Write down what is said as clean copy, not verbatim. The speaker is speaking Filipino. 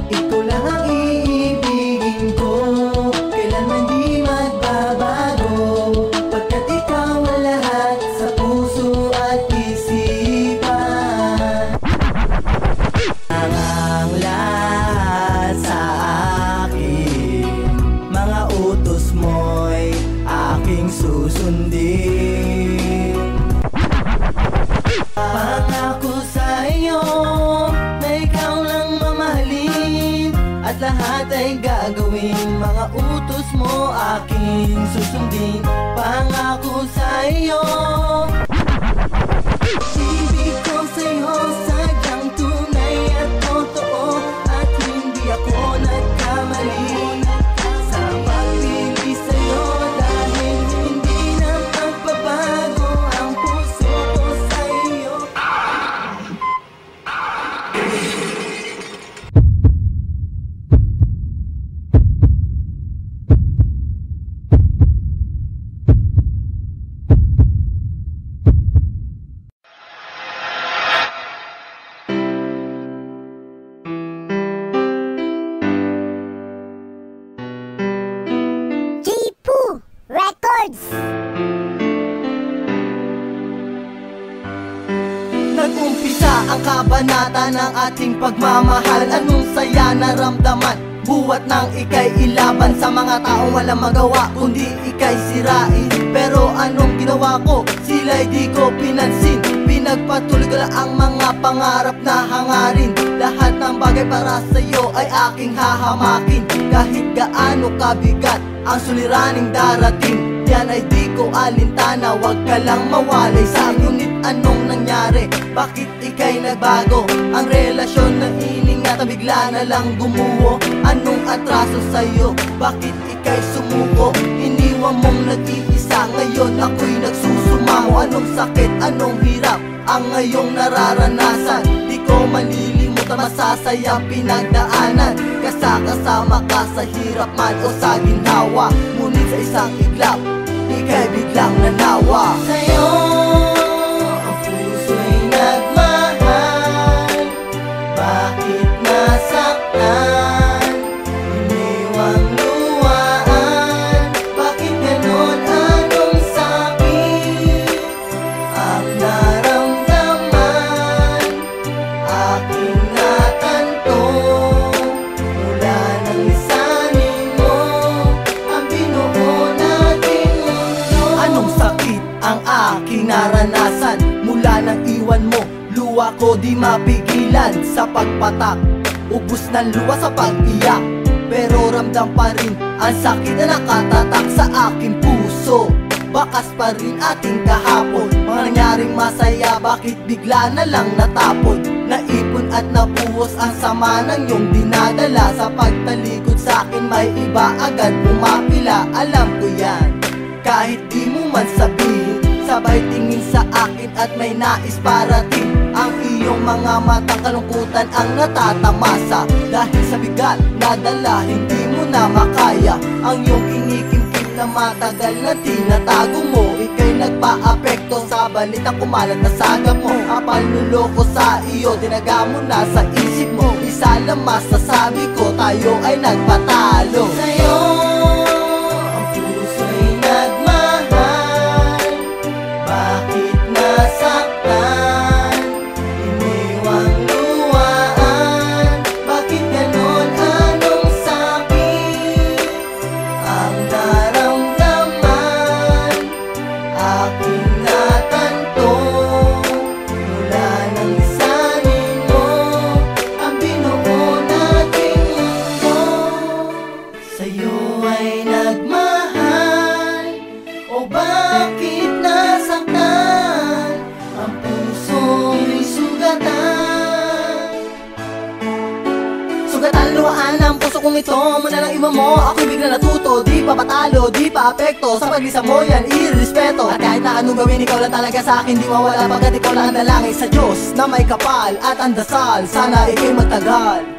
Ikaw lang ang iibigin ko, kailanman di magbabago, pagkat ikaw ang lahat sa puso at isipan. Ang lahat sa akin, mga utos mo'y aking susundin. Pangako sa iyo na ikaw lang mamahalin, at lahat ay gagawin, mga utos mo aking susundin. Pangako sa iyo, ibig ko sa'yo sadyang tunay at totoo, at hindi ako nagkamali sa pagpili sa'yo, dahil hindi na magbabago ang puso ko sa'yo. Jipu Records. Nag-umpisa ang kabanata ng ating pagmamahal. Anong saya naramdaman, buwat nang ika'y ilaban sa mga taong walang magawa kundi ika'y sirain. Pero anong ginawa ko, sila'y di ko pinansin. Pinagpatuloy ko lang ang mga pangarap na hangarin. Lahat ng bagay para sa'yo ay aking hahamakin. Kahit gaano kabigat ang suliraning darating, yan ay di ko alintana, wag ka lang mawalay sa akin. Ngunit anong nangyari? Bakit ika'y nagbago? Ang relasyon na iningat bigla na lang gumuho. Anong atraso sa'yo? Bakit ika'y sumuko? Iniwan mong nag-iisa, ngayon ako'y nagsusumaho. Anong sakit, anong hirap ang ngayong nararanasan? Di ko malilimutan, masasayang pinagdaanan. Kasama ka sa hirap man o sa ginhawa, ngunit sa isang iglap, ika'y biglang nanawa. Sa'yo ang puso'y nagmahal, bakit nasaktan? Iniwang luwaan, bakit ganon? Anong sakit ang naramdaman? Aking natanto, mula nang lisanin mo ang binuo nating mundo. Anong sakit ang aking naranasan mula nang iwan mo? Luwa ko di mapigilan sa pagpatak, ubus ng luwa sa pag-iyak, pero ramdam pa rin ang sakit na nakatatak sa aking puso. Bakas pa rin ating kahapon, mga nangyaring masaya, bakit bigla na lang natapon? Naipon at nabuhos ang sama ng iyong dinadala. Sa pagtalikod sa akin may iba agad pumapila. Alam ko yan, kahit di mo man sabihin, sabay tingin sa akin at may nais parating. Ang iyong mga matang kalungkutan ang natatamasa, dahil sa bigat na dala hindi mo na makaya. Ang iyong kinikimkim na matagal na tinatago mo, ika'y nagpa-apekto sa balitang kumalat na sagap mo. Ang panluloko sa iyo, tinaga mo na sa isip mo. Isa lang masasabi ko, tayo ay nagpatalo. Sa'yo ang puso'y nagmahal, bakit nasaktan? Iniwang luwaan, bakit ganon? Anong sakit ang naramdaman? Aking natanto, mula nang lisanin mo ang binuo nating mundo. Sa'yo ay nagmahal, o bakit nasaktan? Ang puso'y sugatan. Sugatan, luhaan ang puso kong ito. Muna lang iba mo, ako'y bigla natuto. Di pa patalo, di pa apekto. Sa paglisa mo yan, irespeto. At kahit na anong gawin, ikaw lang talaga sa akin. Di mawala pagkat ikaw lang ang nalangin sa Diyos na may kapal at ang dasal. Sana ika'y magtagal.